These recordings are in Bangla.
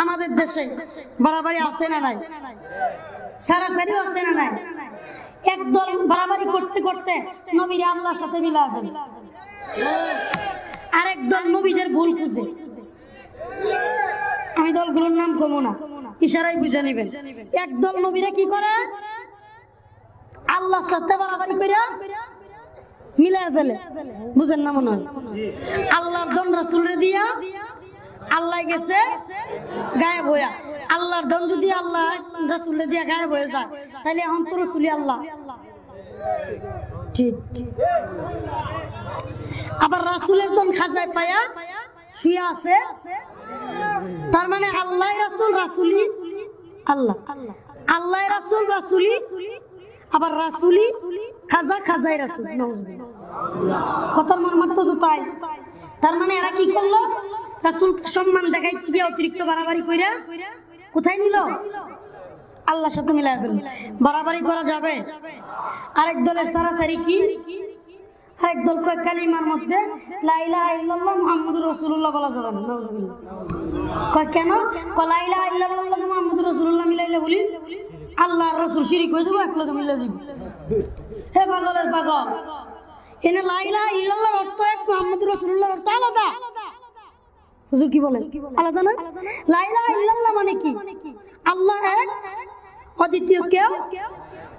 আমাদের দেশে বাড়াবাড়ি আছে না নাই? সারাসারিও আছে না নাই? একদল বাড়াবাড়ি করতে করতে নবীর আল্লাহর সাথে মিলায় ফেলে, আরেক দল নবীদের ভুল খুঁজে। আমি দলগুলোর নাম কমো না, ইশারায় বুঝে নেবেন। একদল নবীরা কি করে? আল্লাহর সাথে বাড়াবাড়ি করে মিলায় ফেলে। বুঝেন না মনে হয়? আল্লাহর দন রাসূলরে দিয়া আল্লাহ গেছে গায়েব হইয়া। আল্লাহর দন যদি আল্লাহ রাসূলরে দিয়া গায়েব হয়ে যায়, তাহলে এখন তো রাসূলই আল্লাহ। ঠিক। আবার রাসূলের দন খাজায় পায়া শুয়ে আছে, তার মানে আল্লাহ রাসূল, রাসূলি আল্লাহ। আল্লাহ রাসূল, রাসূলি আবার রাসূলি খাজা, খাজাই রাসূল। কথার মর্মার্থ তো তাই। তার মানে এরা কি করলো? রাসূলকে সম্মান দেখাইতে গিয়ে অতিরিক্ত বাড়াবাড়ি কইরা কোথায় নিল? আল্লাহর সাথে মিলায় ফেলল। বাড়াবাড়ি করা যাবে? আরেক দলের সারাসারি কি? আরেক দল কয় কালিমার মধ্যে লা ইলাহা ইল্লাল্লাহ মুহাম্মাদুর রাসূলুল্লাহ বলা যাবে না। নাউযুবিল্লাহ। কয় কেন? কয় লা ইলাহা ইল্লাল্লাহ মুহাম্মাদুর রাসূলুল্লাহ মিলাইলে বলি আল্লাহর রাসূল শিরিক হয়ে যাবে, একলা মিলাই দিব। হে পাগলের পাগল, এনে লা ইলাহা ইল্লাল্লাহর অর্থ এক, মুহাম্মাদুর রাসূলুল্লাহর অর্থ আলাদা। হুজুর কি বলেন? আলাদা না? লা ইলাহা ইল্লাল্লাহ মানে কি? আল্লাহ এক, অদ্বিতীয় কেউ।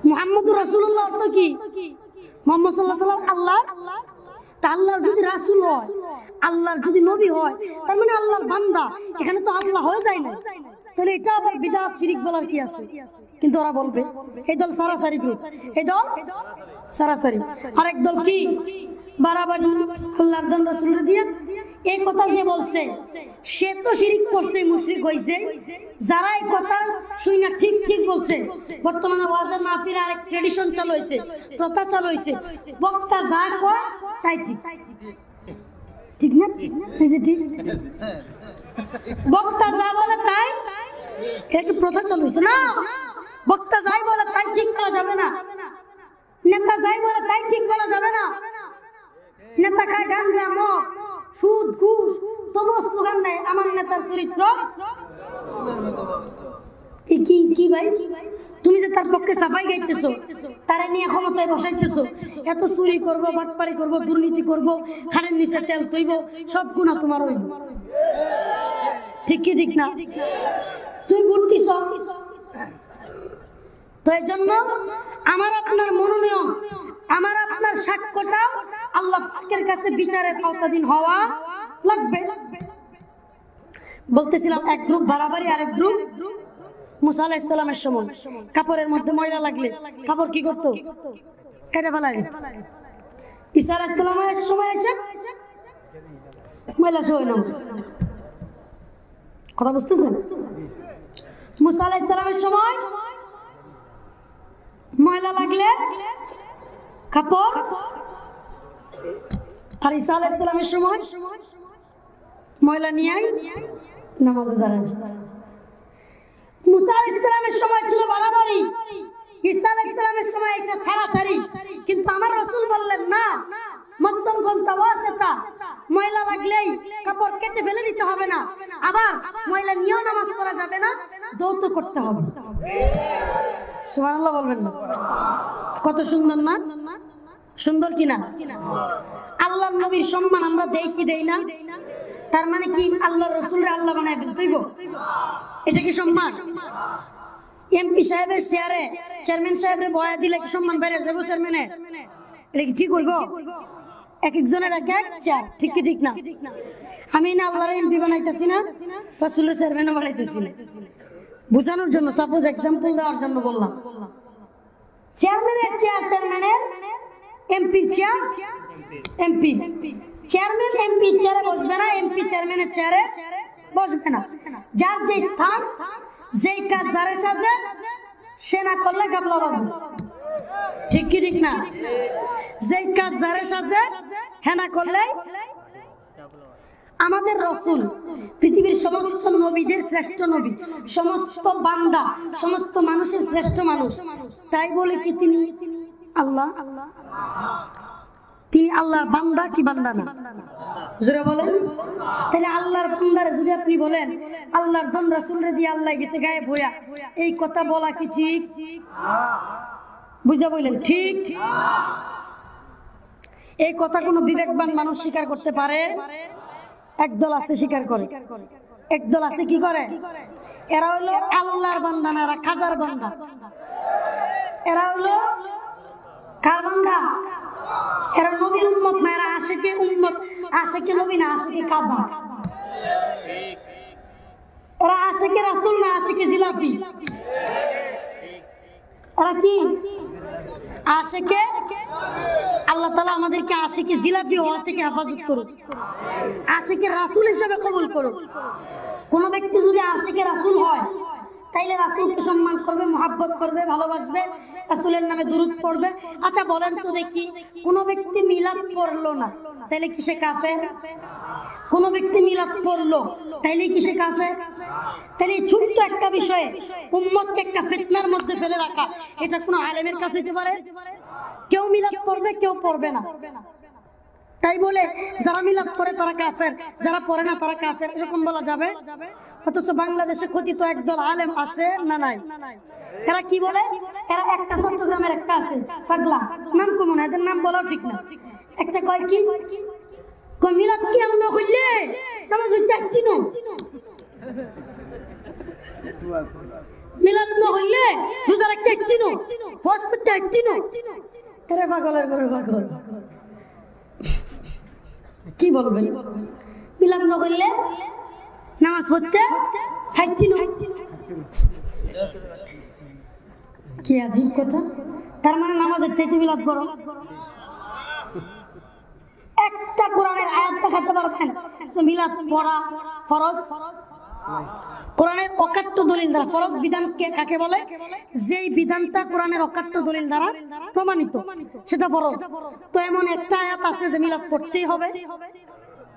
মুহাম্মাদুর রাসূলুল্লাহ অর্থ কি? মুহাম্মদ সাল্লাল্লাহু আলাইহি ওয়াসাল্লাম আল্লাহ। তা আল্লাহর যদি রাসূল হয়, আল্লাহর যদি নবী হয়, তার মানে আল্লাহর বান্দা। এখানে তো আল্লাহ হয়ে যায় না, তাহলে এটা আবার বিদআত শিরিক বলার কি আছে? কিন্তু ওরা বলবে এই দল সারাসারি গ্রুপ, এই দল সারাসারি। আরেক দল কি? বাড়াবাড়ি আল্লাহর জন্য রাসূলের দিয়া। এই কথা যে বলছে সে তো শিরিক করছে, মুশরিক হইছে। যারা এই কথা শুই না ঠিক ঠিক বলছে, বর্তমানে ওয়াজের মাহফিলে আরেক ট্র্যাডিশন চালু হইছে, প্রথা চালু হইছে, বক্তা যা কয় তাই ঠিক। ঠিক না? এই যে ঠিক, বক্তা যা বলে তাই, এটা প্রথা চালু হইছে না। বক্তা যাই বলে তাই ঠিক বলা যাবে না, নেতা যাই বলে তাই ঠিক বলা যাবে না। নেতা খায় গাঞ্জা, মদ, সুদ, ঘুষ, তবু স্লোগান দেয় আমার নেতার চরিত্র। কি ভাই, তুমি যে তার পক্ষে সাফাই গাইতেছো, তারা নিয়ে ক্ষমতায় বসাইতেছো, এত চুরি করবো, বাটপারি করবো, দুর্নীতি করবো, খানের নিচে তেল তৈব, সব গুণা তোমার হইব। ঠিক কি ঠিক না? তুমি বুঝতেছ? তো এই জন্য আমার আপনার মনোনয়ন, আমার আপনার সাক্ষ্যটা আল্লাহ পাকের কাছে বিচারের আওতাধীন হওয়া লাগবে। বলতেছিলাম এক গ্রুপ বাড়াবাড়ি, আরেক গ্রুপ। মুসা আলাইহিস সালামের সময় কাপড়ের মধ্যে ময়লা লাগলে কাপড় কি করতো? কেটে ফেলা যেত। ঈসা আলাইহিস সালামের সময় এসে ময়লা সই না। কথা বুঝতেছেন? মুসা আলাইহিস সালামের সময় ময়লা লাগলে কাপড়, আর ঈসা আলাইহিস সালামের সময় ময়লা নিয়ে নামাজে দাঁড়ায়। মুসা আলাইহিস সালামের সময় ছিল বাড়াবাড়ি, ঈসা আলাইহিস সালামের সময় এসে ছাড়াছাড়ি। কিন্তু আমার রাসূল বললেন না, মধ্যম পন্থা ওয়াসিতা, ময়লা লাগলেই কাপড় কেটে ফেলে দিতে হবে না, আবার ময়লা নিয়েও নামাজ পড়া যাবে না, দৌত করতে হবে। সুবহানাল্লাহ বলবেন না? কত সুন্দর না? সুন্দর কিনা? আল্লাহর নবীর সম্মান আমরা দেই কি দেই না? তার মানে কি আল্লাহর রাসূলরে আল্লাহ বানায় ফেলতেইব? এটা কি সম্মান? এমপি সাহেবের চেয়ারে চেয়ারম্যান সাহেবের বয়া দিলে কি সম্মান বেড়ে যাবে চেয়ারম্যানের? এটা কি ঠিক হইব? এক একজনের এক এক চেয়ার, ঠিক কি ঠিক না? আমি না আল্লাহর এমপি বানাইতেছি না, রাসূলের চেয়ারম্যানও বানাইতেছি না, বুঝানোর জন্য, সাপোজ এক্সাম্পল দেওয়ার জন্য বললাম। চেয়ারম্যানের চেয়ার চেয়ারম্যানের, MP chair MP, chairman MP চেয়ারে বসবে না, এমপি চেয়ারম্যানের চেয়ারে বসবে না। যার যে স্থান, যেই কাজ যারে সাজে, সে না করলে গাবলা বাবু। ঠিক কি ঠিক না? যেই কাজ যারে সাজে, হ্যাঁ না করলে। আমাদের রাসূল পৃথিবীর সমস্ত নবীদের শ্রেষ্ঠ নবী, সমস্ত বান্দা, সমস্ত মানুষের শ্রেষ্ঠ মানুষ। তাই বলে কি তিনি আল্লাহ? তিনি আল্লাহর বান্দা কি বান্দা না? জোরে বলেন। তাহলে আল্লাহর বান্দারে যদি আপনি বলেন আল্লাহর দন রাসূলরে দিয়ে আল্লাহ গেছে গায়েব হইয়া, এই কথা বলা কি ঠিক? বুঝা বলেন ঠিক? এই কথা কোনো বিবেকবান মানুষ স্বীকার করতে পারে? একদল আছে স্বীকার করে, একদল আছে কি করে, এরা হলো আল্লাহর বান্দা না, এরা খাজার বান্দা। এরা হলো কার বান্দা? এরা নবীর উম্মত না, এরা আশিকে উম্মত, আশিকে নবী না, আশিকে খাজা। এরা আশিকে রাসূল না, আশিকে জিলাপি। এরা কি? আশিকে আল্লাহ তাআলা আমাদেরকে আশিকে জিলাপি হওয়া থেকে হেফাজত করুক, আশিকে রাসূল হিসেবে কবুল করুক। কোন ব্যক্তি যদি আশিকে রাসূল হয় তাইলে রাসূলকে সম্মান করবে, মহব্বত করবে, ভালোবাসবে, রাসূলের নামে দুরূদ পড়বে। আচ্ছা বলেন তো দেখি, কোন ব্যক্তি মিলাদ পড়লো না তাইলে কি সে কাফের? কোন ব্যক্তি মিলাদ পড়লো তাইলে কি সে কাফের? তাহলে ছোট্ট একটা বিষয়ে উম্মতকে একটা ফিতনার মধ্যে ফেলে রাখা, এটা কোন আলেমের কাছে হতে পারে? কেউ মিলাদ পড়বে, কেউ পড়বে না, তাই বলে যারা মিলাদ পড়ে তারা কাফের, যারা পড়ে না তারা কাফের, এরকম বলা যাবে? অথচ বাংলাদেশে কথিত একদল আলেম আছে না নাই? এরা কি বলে? এরা একটা চট্টগ্রামের একটা আছে পাগলা, নাম কমন, এদের নাম বলাও ঠিক না। একটা কয় কি, মিলাদ কি আমরা করলে নামাজ হইতে আসছি না, মিলাদ না হইলে রোজা রাখতে আসছি না, হজ করতে আসছি না। এরা পাগলের ঘরে পাগল। কি বলবেন? মিলাদ না করলে নামাজ পড়তে আসছি না, কি আজীব কথা। তার মানে নামাজের চাইতে মিলাদ বড়? একটা কোরআনের আয়াত দেখাতে পারবেন মিলাদ পড়া ফরজ? কোরআনের অকাট্য দলিল দ্বারা ফরজ বিধান কাকে বলে? যেই বিধানটা কোরআনের অকাট্য দলিল দ্বারা প্রমাণিত সেটা ফরজ। তো এমন একটা আয়াত আছে যে মিলাদ পড়তেই হবে,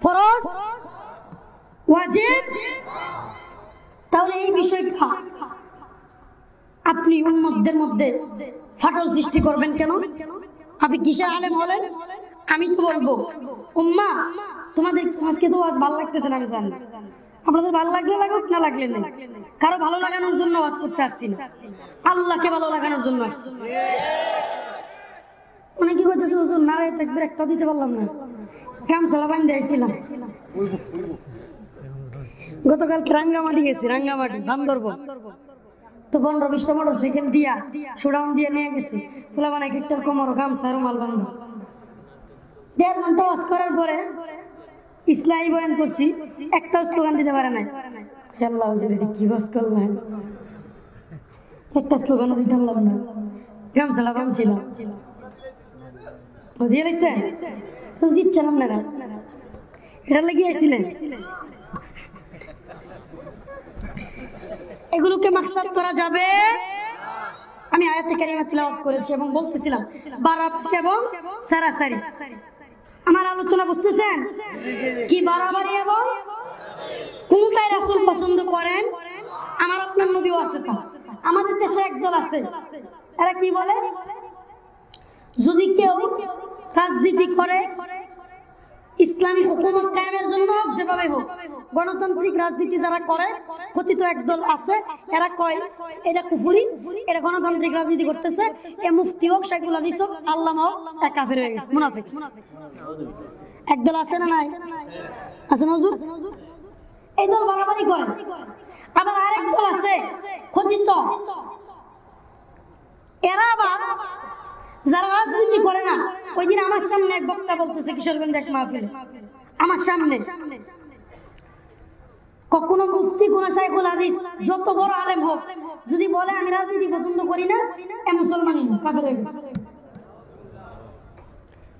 ফরজ ওয়াজিব। তাহলে এই বিষয়টা আপনি উম্মতদের মধ্যে ফাটল সৃষ্টি করবেন কেন? আপনি কিসের আলেম হলেন? আমি তো বলবো উম্মা তোমাদের আজকে তো আজ ভালো লাগতেছে না, আমি জানি, আপনাদের ভালো লাগলে লাগুক, না লাগলে নেই। কারো ভালো লাগানোর জন্য ওয়াজ করতে আসছি না, আল্লাহকে ভালো লাগানোর জন্য আসছি। অনেকে কইতেছে হুজুর নারায়ে তাকবীর একটা দিতে পারলাম না, গামছালা বাঁধতে আইছিলাম। গতকাল রাঙ্গামাটি গেছি, রাঙ্গামাটি বান্দরবন, তো 15-20টা মোটরসাইকেল দিয়া শোডাউন দিয়ে নিয়ে গেছি। ফুলাবান এক একটার কোমর গামছা রুমাল বান্ধব। 1.5 ঘন্টা ওয়াজ করার পরে ইসলামী বয়ান করছি, একটাও স্লোগান দিতে পারে নাই। আল্লাহ হুজুর এটা কি ওয়াজ করলেন, একটা স্লোগানও দিতে পারলাম না, গামছালা বাঁধছিলাম। দিয়ে লাগছে দিচ্ছিলাম না, এটা লেগে আইছিলেন। এগুলোকে মাকসাদ করা যাবে? আমি আয়াতে কারিমা তিলাওয়াত করেছি এবং বলতেছিলাম বারাবারি এবং সারাসারি। আমার আলোচনা বুঝতেছেন? কি বারাবারি এবং কোনটাই রাসূল পছন্দ করেন? আমার আপনার নবীও আছে। তো আমাদের দেশে একদল আছে, এরা কি বলে, যদি কেউ রাজনীতি করে ইসলামী হুকুমত কায়েমের জন্য হোক, যেভাবে হোক, গণতান্ত্রিক রাজনীতি যারা করে কথিত একদল আছে, এরা কয় এটা কুফরি, এটা গণতান্ত্রিক রাজনীতি করতেছে, এ মুফতি হোক, শাইখুল হাদিস হোক, আল্লামা হোক, এক কাফের হয়ে গেছে, মুনাফিক। একদল আছে না নাই? আছে না হুজুর? এই দল বাড়াবাড়ি করে। আবার আরেক দল আছে কথিত, এরা আবার যারা রাজনীতি করে না। ওই দিন আমার সামনে এক বক্তা বলতেছে কিশোরগঞ্জ এক মাহফিলে, আমার সামনে, কখনো মুফতি কোন শাইখুল হাদিস যত বড় আলেম হোক যদি বলে আমি রাজনীতি পছন্দ করি না, এ মুসলমানই কাফের হয়ে গেছে।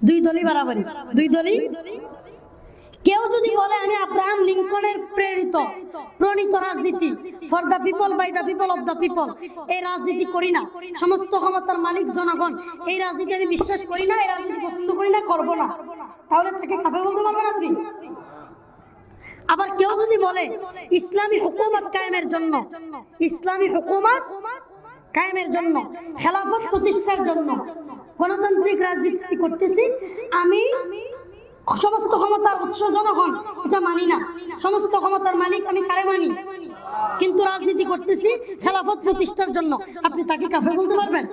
দুই দলই বাড়াবাড়ি, দুই দলই। কেউ যদি বলে আমি আব্রাহাম লিঙ্কনের প্রণীত রাজনীতি, for the people, by the people, of the people, এই রাজনীতি করি না, সমস্ত ক্ষমতার মালিক জনগণ, এই রাজনীতি আমি বিশ্বাস করি না, এই রাজনীতি পছন্দ করি না, করবো না, তাহলে তাকে কাফের বলতে পারবেন আপনি? আবার কেউ যদি বলে ইসলামী হুকুমত কায়েমের জন্য, ইসলামী হুকুমত কায়েমের জন্য, খেলাফত প্রতিষ্ঠার জন্য গণতান্ত্রিক রাজনীতি করতেছি, আমি সমস্ত ক্ষমতার উৎস জনগণ, এটা মানি না। সমস্ত ক্ষমতার মালিক আমি কারে মানি? কিন্তু রাজনীতি করতেছি খেলাফত প্রতিষ্ঠার জন্য, আপনি তাকে কাফের বলতে পারবেন?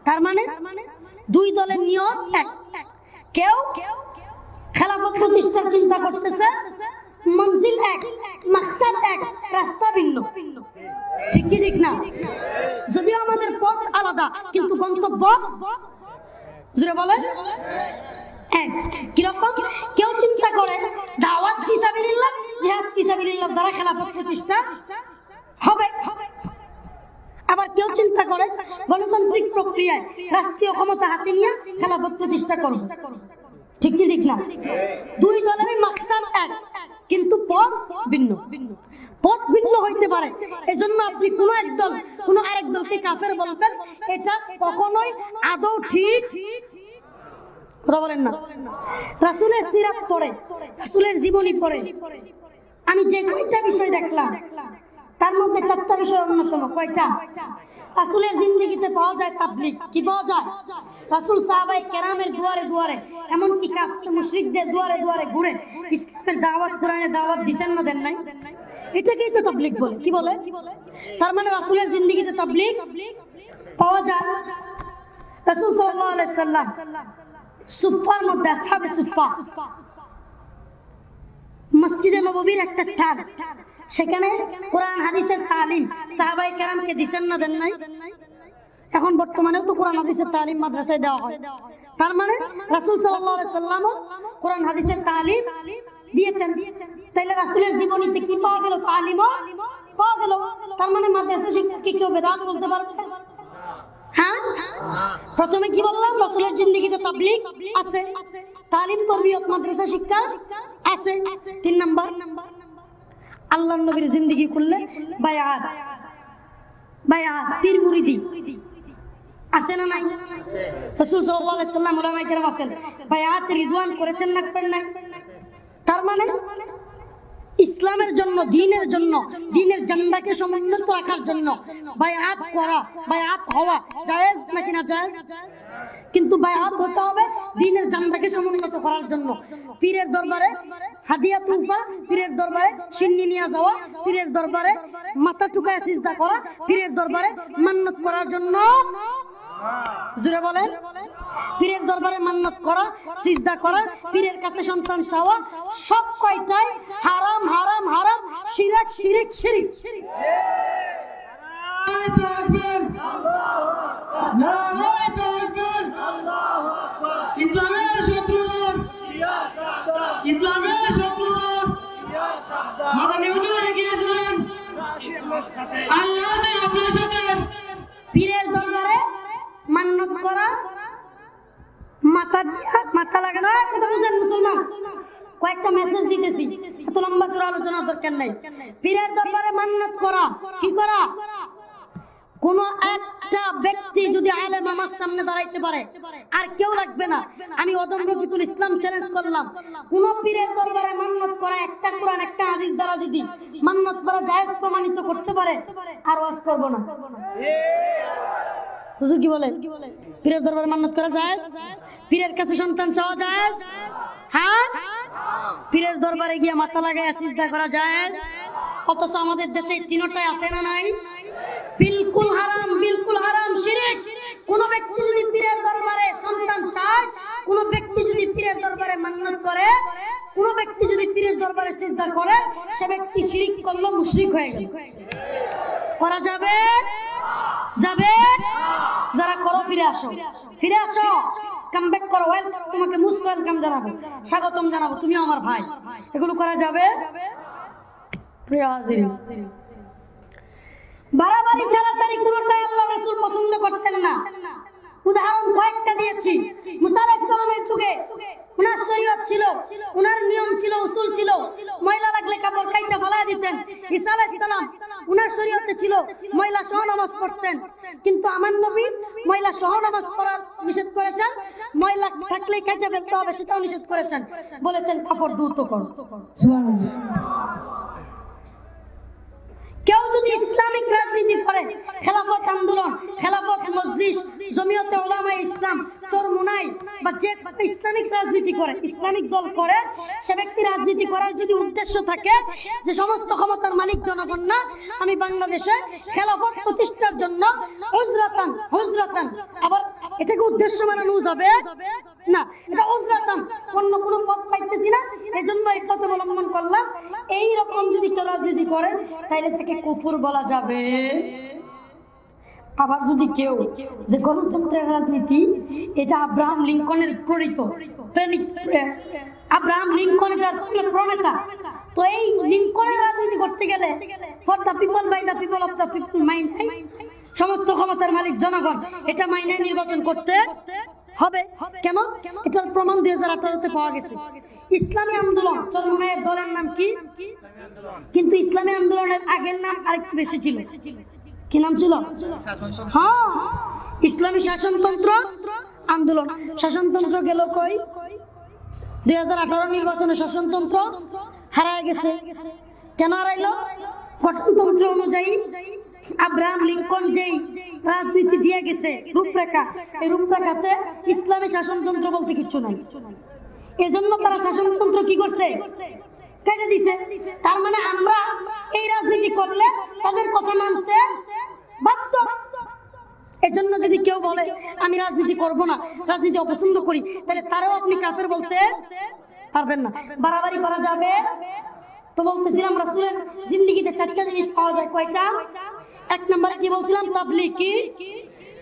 তার মানে দুই দলের নিয়ত এক। কেউ খেলাফত প্রতিষ্ঠার চিন্তা করতেছে, মঞ্জিল এক, মাকসাদ এক, রাস্তা ভিন্ন। ঠিক কি ঠিক না? যদিও আমাদের পথ আলাদা, কিন্তু গন্তব্য জোরে বলে এক। কিরকম? কেউ চিন্তা করে দাওয়াত ফি সাবিলিল্লাহ, জিহাদ ফি সাবিলিল্লাহ দ্বারা খেলাফত প্রতিষ্ঠা হবে। আবার কেউ চিন্তা করে গণতান্ত্রিক প্রক্রিয়ায় রাষ্ট্রীয় ক্ষমতা হাতে নিয়ে খেলাফত প্রতিষ্ঠা করবে। ঠিক কি ঠিক না? দুই দলের মাকসাদ এক, কিন্তু পথ ভিন্ন। পথ ভিন্ন হইতে পারে, এজন্য আপনি কোন এক দল কোন আরেক দলকে কাফের বলবেন, এটা কখনোই আদৌ ঠিক কথা বলেন না। রাসূলের সিরাত পড়ে, রাসূলের জীবনী পড়ে আমি যে কয়টা বিষয় দেখলাম, তার মধ্যে 4টা বিষয় অন্যতম। কয়টা? রাসূলের জিন্দেগিতে পাওয়া যায় তাবলীগ। কি পাওয়া যায়? রাসূল সাহাবায়ে কেরামের দুয়ারে দুয়ারে, এমনকি কাফের মুশরিকদের দুয়ারে দুয়ারে ঘুরে ইসলামের দাওয়াত, কোরআনের দাওয়াত দিছেন না দেন নাই? এটাকেই তো তাবলীগ বলে। কি বলে? তার মানে রাসূলের জিন্দেগিতে তাবলীগ পাওয়া যায়। রাসূল সাল্লাল্লাহু আলাইহি সাল্লাম সুফার মধ্যে, আসহাবে সুফা, মসজিদে নববীর একটা স্থান, সেখানে কোরআন হাদিসের তালিম সাহাবায়ে কেরামকে দিছেন না দেন নাই? এখন বর্তমানেও তো কোরআন হাদিসের তালিম মাদ্রাসায় দেওয়া হয়। তার মানে রাসূল সাল্লাল্লাহু আলাইহি সাল্লাম কোরআন হাদিসের তালিম দিয়েছেন। তাইলে রাসূলের জীবনীতে কি পাওয়া গেল? তালিমও পাওয়া গেল। তার মানে মাদ্রাসা শিক্ষা কি কেউ বেদাত বলতে পারবে? হ্যাঁ, প্রথমে কি বললাম? রাসূলের জিন্দেগিতে তাবলীগ আছে, তালিম তরবিয়ত মাদ্রাসা শিক্ষা আছে। 3 নাম্বার, আল্লাহর নবীর জিন্দেগি খুললে বায়াত, বায়াত পীর মুরিদি আছে না নাই? রাসূল সাল্লাল্লাহু আলাইহি সাল্লাম উলামায়ে কেরাম আছেন, বায়াত রিদওয়ান করেছেন না করেন নাই? তার মানে ইসলামের জন্য, দ্বীনের জন্য, দ্বীনের ঝান্ডাকে সমুন্নত রাখার জন্য বায়াত করা, বায়াত হওয়া জায়েজ নাকি না জায়েজ? কিন্তু বায়াত হতে হবে দ্বীনের ঝান্ডাকে সমুন্নত করার জন্য। পীরের দরবারে হাদিয়া তুফা, পীরের দরবারে সিন্নি নিয়ে যাওয়া, পীরের দরবারে মাথা টুকায় সিজদা করা, পীরের দরবারে মান্নত করার জন্য, জোরে বলেন, পীরের দরবারে মান্নত করা, সিজদা করা, পীরের কাছে সন্তান চাওয়া, সব কয়টাই হারাম হারাম হারাম, শিরক শিরিক শিরিক। ইসলামের শত্রুরা, ইসলামের শত্রুরা মাদানী হুজুর এগিয়েছিলেন আল্লাহর আপনার সাথে। পীরের দরবারে মান্নত করা, মাথা দিয়া মাথা লাগানো, কথা বুঝেন মুসলমান? কয়েকটা মেসেজ দিতেছি, এত লম্বা চূড়া আলোচনার দরকার নাই। পীরের দরবারে মান্নত করা, কি করা? কোন একটা ব্যক্তি যদি আলেম আমার সামনে দাঁড়াইতে পারে, আর কেউ লাগবে না। আমি ওদম রফিকুল ইসলাম চ্যালেঞ্জ করলাম, কোন পীরের দরবারে মান্নত করা একটা কোরআন একটা হাদিস দ্বারা যদি মান্নত করা জায়েজ প্রমাণিত করতে পারে, আর ওয়াজ করব না। হুজুর কি বলে? পীরের দরবারে মান্নত করা জায়েজ? পীরের কাছে সন্তান চাওয়া জায়েজ? হ্যাঁ। পীরের দরবারে গিয়ে মাথা লাগায় সিজদা করা জায়েজ? অথচ আমাদের দেশে তিনটাই আছে না নাই? বিলকুল হারাম, বিলকুল হারাম, শিরক। কোন ব্যক্তি যদি পীরের দরবারে সন্তান চায়, কোন ব্যক্তি যদি পীরের দরবারে মান্নত করে, কোন ব্যক্তি যদি পীরের দরবারে সিজদা করে, সে ব্যক্তি শিরক করলো, মুশরিক হয়ে গেল। করা যাবে? যাবে? যারা করো ফিরে আসো, ফিরে আসো, কামব্যাক করো, ওয়েলকাম, তোমাকে মোস্ট ওয়েলকাম জানাবো, স্বাগতম জানাবো, তুমিও আমার ভাই। এগুলো করা যাবে? প্রিয় হাজিরিন, বাড়াবাড়ি ছাড়াছাড়ি কোনটাই আল্লাহ রাসূল পছন্দ করতেন না। উদাহরণ কয়েকটা দিয়েছি। মুসা আলাইহিস সালামের যুগে উনার শরীয়ত ছিল, উনার নিয়ম ছিল, উসুল ছিল, ময়লা লাগলে কাপড় কাইটা ফেলা দিতেন। ঈসা আলাইহিস সালাম উনার শরীয়তে ছিল ময়লা সহ নামাজ পড়তেন, কিন্তু আমার নবী ময়লা সহ নামাজ পড়ার নিষেধ করেছেন, ময়লা থাকলে কাইটা ফেলতে হবে সেটাও নিষেধ করেছেন, বলেছেন কাপড় ধুতে করো। সুবহানাল্লাহ। কেউ যদি ইসলামিক রাজনীতি করে, খেলাফত আন্দোলন, খেলাফত মজলিস, জমিয়তে উলামায়ে ইসলাম, চরমুনাই বা যে ইসলামিক রাজনীতি করে, ইসলামিক দল করে, সে ব্যক্তি রাজনীতি করার যদি উদ্দেশ্য থাকে যে সমস্ত ক্ষমতার মালিক জনগণ না, আমি বাংলাদেশে খেলাফত প্রতিষ্ঠার জন্য হুজরাতান, আবার এটাকে উদ্দেশ্য বানানো যাবে না, এটা হুজরাতান, অন্য কোনো পথ পাইতেছি না, এজন্য এই পথ অবলম্বন করলাম। এই রকম যদি কেউ রাজনীতি করে তাইলে তাকে কুফর বলা যাবে। আবার যদি কেউ যে গণতন্ত্রের রাজনীতি এটা আব্রাহাম লিঙ্কনের আব্রাহাম লিঙ্কন এটার প্রণেতা, তো এই লিঙ্কনের রাজনীতি করতে গেলে for the people by the people of the people mind, সমস্ত ক্ষমতার মালিক জনগণ, এটা মাইনে নির্বাচন করতে হবে। কেন? এটার প্রমাণ 2018-তে পাওয়া গেছে। ইসলামী আন্দোলন, চরমুনাইয়ের দলের নাম কি? কিন্তু ইসলামী আন্দোলনের আগের নাম আরেকটু বেশি ছিল। কি নাম ছিল? হ্যাঁ, ইসলামী শাসনতন্ত্র আন্দোলন। শাসনতন্ত্র গেল কই? 2018 নির্বাচনে শাসনতন্ত্র হারায় গেছে। কেন হারাইলো? গঠনতন্ত্র অনুযায়ী আব্রাহাম লিঙ্কন যেই রাজনীতি দিয়ে গেছে রূপরেখা, এই রূপরেখাতে ইসলামী শাসনতন্ত্র বলতে কিছু নাই। এজন্য তারা শাসনতন্ত্র কি করছে? কেটে দিছে। তার মানে আমরা এই রাজনীতি করলে তাদের কথা মানতে বাধ্য। এজন্য যদি কেউ বলে আমি রাজনীতি করব না, রাজনীতি অপছন্দ করি, তাহলে তারাও আপনি কাফের বলতে পারবেন না। বাড়াবাড়ি করা যাবে? তো বলতেছিলাম রাসূলের জিন্দেগিতে 4টা জিনিস পাওয়া যায়। কয়টা? 1 নম্বরে কি বলছিলাম? তাবলীগ। কি?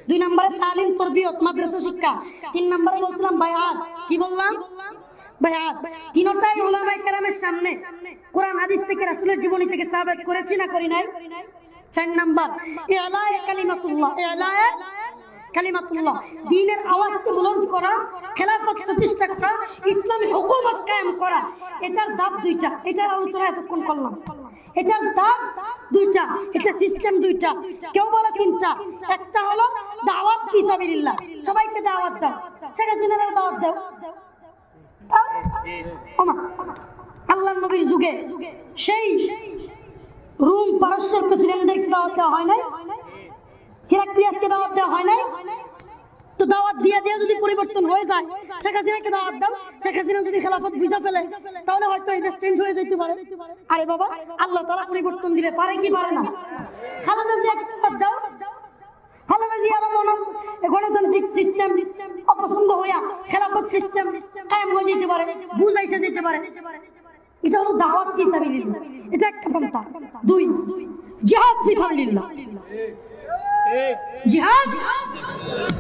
2 নম্বরে তালিম তরবিয়ত, মাদ্রাসা শিক্ষা। 3 নম্বরে বলছিলাম বায়াত। কি বললাম? বায়াত। তিনটাই উলামায়ে কেরামের সামনে কোরআন হাদিস থেকে রাসূলের জীবনী থেকে সাবিত করেছি না করি নাই? 4 নাম্বার ইলায়ে কালিমাতুল্লাহ, ইলায়ে কালিমাতুল্লাহ, দ্বীনের আওয়াজকে বুলন্দ করা, খেলাফত প্রতিষ্ঠা করা, ইসলামী হুকুমত কায়েম করা। এটার ধাপ 2টা, এটার আলোচনা এতক্ষণ করলাম। এটার ধাপ 2টা, এটা সিস্টেম 2টা, কেউ বলে 3টা। একটা হলো দাওয়াত ফি সাবিলিল্লাহ, সবাইকে দাওয়াত দাও। শেখ হাসিনার দাওয়াত দাও। আল্লাহর নবীর যুগে সেই রোম পারস্যের প্রেসিডেন্টদেরকে দাওয়াত দেওয়া হয় নাই? হিরাক্লিয়াসকে দাওয়াত দেওয়া হয় নাই? তো দাওয়াত দিয়ে দিয়ে যদি পরিবর্তন হয়ে যায়, শেখ হাসিনাকে দাওয়াত দাও, শেখ হাসিনা যদি খেলাফত বুঝা ফেলে তাহলে হয়তো এই দেশ চেঞ্জ হয়ে যেতে পারে। আরে বাবা, আল্লাহ তাআলা পরিবর্তন দিলে পারে কি পারে না? খালেদা জিয়াকে দাওয়াত দাও, খালেদা জিয়ার গণতান্ত্রিক সিস্টেম অপছন্দ হইয়া খেলাফত সিস্টেম কায়েম হয়ে যেতে পারে, বুঝাইসে যেতে পারে। এটা হলো দাওয়াত ফি সাবিলিল্লাহ, এটা একটা পন্থা। 2 জিহাদ ফি সাবিলিল্লাহ, জিহাদ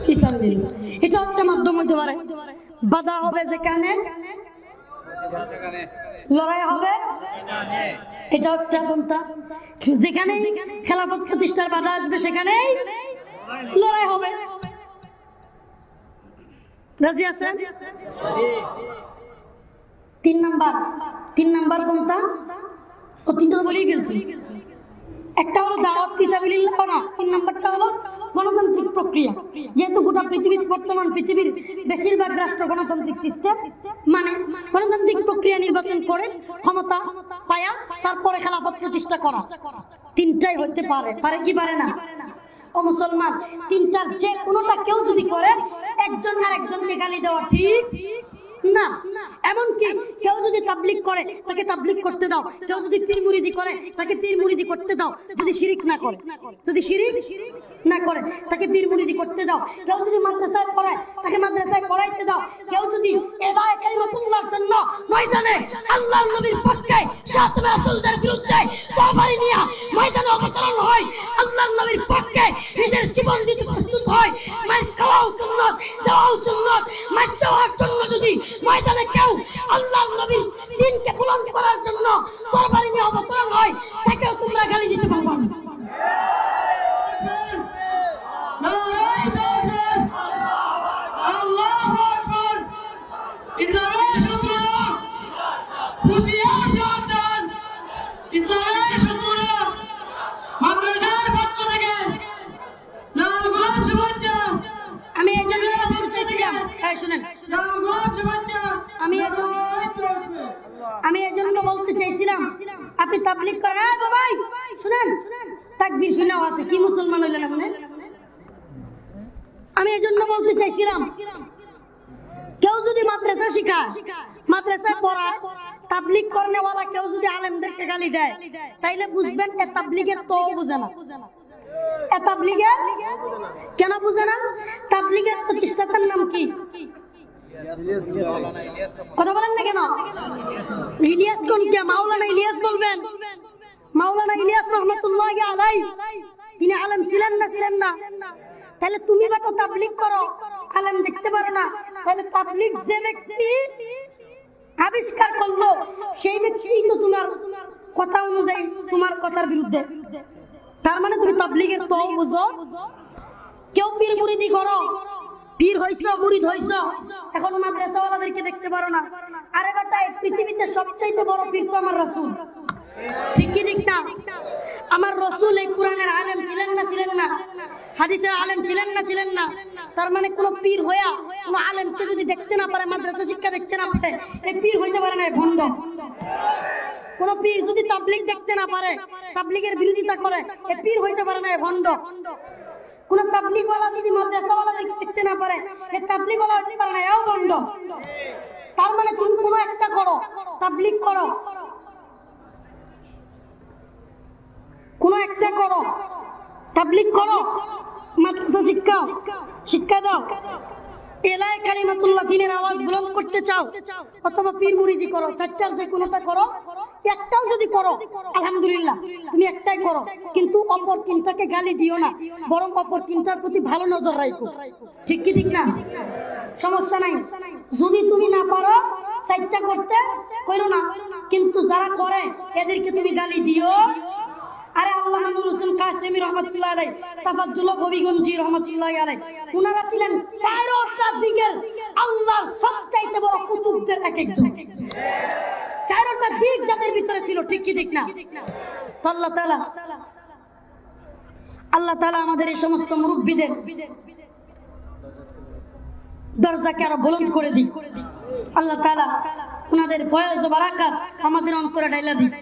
ফি সাবিলিল্লাহ, এটা একটা মাধ্যম হতে পারে। বাধা হবে যেখানে, লড়াই হবে, এটা একটা পন্থা। যেখানে খেলাফত প্রতিষ্ঠার বাধা আসবে সেখানেই লড়াই হবে। রাজি আছেন? 3 নাম্বার কোনটা? ও 3টা বলেই ফেলছি। একটা হলো দাওয়াত ফি সাবিলিল্লাহ না, 3 নাম্বারটা হলো গণতান্ত্রিক প্রক্রিয়া। যেহেতু গোটা পৃথিবীতে বর্তমান পৃথিবীর বেশিরভাগ রাষ্ট্র গণতান্ত্রিক সিস্টেম মানে গণতান্ত্রিক প্রক্রিয়া নির্বাচন করে ক্ষমতা পায়া তারপরে খেলাফত প্রতিষ্ঠা করা। 3টাই হতে পারে, পারে কি পারে না? ও মুসলমান, 3টার যে কোনোটা কেউ যদি করে একজন আরেকজনকে গালি দেওয়া ঠিক না। এমনকি কেউ যদি তাবলীগ করে তাকে তাবলীগ করতে দাও, কেউ যদি পীর মুরিদি করে তাকে পীর মুরিদি করতে দাও, যদি শিরিক না করে, যদি শিরিক না করে তাকে পীর মুরিদি করতে দাও। কেউ যদি মাদ্রাসায় পড়ায় তাকে মাদ্রাসায় পড়াইতে দাও। কেউ যদি ইলায়ে কালিমাতুল্লাহর জন্য ময়দানে আল্লাহর নবীর পক্ষে সাত রাসূলদের বিরুদ্ধে তরবারি নিয়ে ময়দানে অবতরণ হয়, আল্লাহর নবীর পক্ষে নিজের জীবন দিতে প্রস্তুত হয়, মার খাওয়াও সুন্নাত, দেওয়াও সুন্নাত, মার দেওয়ার জন্য যদি ময়দানে কেউ আল্লাহর নবীর দ্বীনকে বুলন্দ করার জন্য তরবারি নিয়ে অবতরণ হয়, তাকেও তোমরা গালি দিতে পারবে না। আল্লাহু আকবার। ইসলামের শত্রুরা হুঁশিয়ার সাবধান, ইসলামের শত্রুরা মাদ্রাসার পক্ষ থেকে লাল গোলাপ শুভেচ্ছা। আমি এই জন্য বলতে চাইছিলাম, শুনেন, লাল গোলাপ শুভেচ্ছা। আমি এই জন্য বলতে চাইছিলাম আপনি তাবলীগ করেন। ভাই শুনেন, তাকবীর শুনেও আসে কি মুসলমান হইলেন আপনি? আমি এজন্য বলতে চাইছিলাম, কেউ যদি মাদ্রাসা শিখায়, মাদ্রাসায় পড়া, তাবলীগ করনেওয়ালা কেউ যদি আলেমদেরকে গালি দেয়, তাইলে বুঝবেন এ তাবলীগের তো বুঝে না। এ তাবলীগের কেন বুঝে না? তাবলীগের প্রতিষ্ঠাতার নাম কি? কথা বলেন না কেন? ইলিয়াস কোনটা? মাওলানা ইলিয়াস বলবেন। মাওলানা ইলিয়াস রহমাতুল্লাহি আলাইহি তিনি আলেম ছিলেন না? ছিলেন না। তাহলে তুমি তো তাবলীগ করো, আলেম দেখতে পারো না, তাহলে তাবলীগ যে ব্যক্তি আবিষ্কার করলো সেই ব্যক্তি তো তোমার কথা অনুযায়ী তোমার কথার বিরুদ্ধে। তার মানে তুমি তাবলীগের তো বুঝো। কেউ পীর মুরিদি করো, পীর হইছো, মুরিদ হইছো, এখন মাদ্রাসাওয়ালাদেরকে দেখতে পারো না। আরে বেটা, এই পৃথিবীতে সবচাইতে বড় পীর তো আমার রাসূল। ঠিক কি ঠিক না? আমার রাসূল এই কোরআনের আলেম ছিলেন না? ছিলেন না? হাদিসের আলেম ছিলেন না? ছিলেন না? তার মানে কোন পীর হইয়া কোন আলেমকে যদি দেখতে না পারে, মাদ্রাসা শিক্ষা দেখতে না পারে, এই পীর হইতে পারে না, ভণ্ড। কোন পীর যদি তাবলীগ দেখতে না পারে, তাবলীগের বিরোধিতা করে, এই পীর হইতে পারে না, ভণ্ড। কোন তাবলীগওয়ালা যদি মাদ্রাসাওয়ালাদেরকে দেখতে না পারে, এই তাবলীগওয়ালা হইতে পারে না, এও ভণ্ড। তার মানে তুমি কোনো একটা করো, তাবলীগ করো, কোন একটা করো, তাবলীগ করো, মাদ্রাসা শিক্ষা দাও, এলায় কালিমাতুল্লাহ দ্বীনের আওয়াজ বুলন্দ করতে চাও, অথবা পীর মুরিদি করো, চারটার যে কোনটা করো, একটাও যদি করো আলহামদুলিল্লাহ, তুমি একটাই করো, কিন্তু অপর তিনটাকে গালি দিও না, বরং অপর তিনটার প্রতি ভালো নজর রাখো। ঠিক কি ঠিক না? সমস্যা নাই। যদি তুমি না পারো চারটা করতে, করো না, কিন্তু যারা করে এদেরকে তুমি গালি দিও। আরে আল্লামা নূর হোসেন কাসেমী রহমাতুল্লাহ আলাইহি, তাফাজ্জুল হবিগঞ্জি রহমাতুল্লাহ আলাইহি, উনারা ছিলেন চারটা দিকের আল্লাহর সবচাইতে বড় কুতুবদের এক একজন। চারটা দিক যাদের ভিতরে ছিল। ঠিক কি ঠিক না? আল্লাহ তাআলা আমাদের এই সমস্ত মুরব্বিদের দরজাকে আরো বুলন্দ করে দিক। আল্লাহ তাআলা ওনাদের ফয়েজ ও বারাকাত আমাদের অন্তরে ঢাইলা দিক।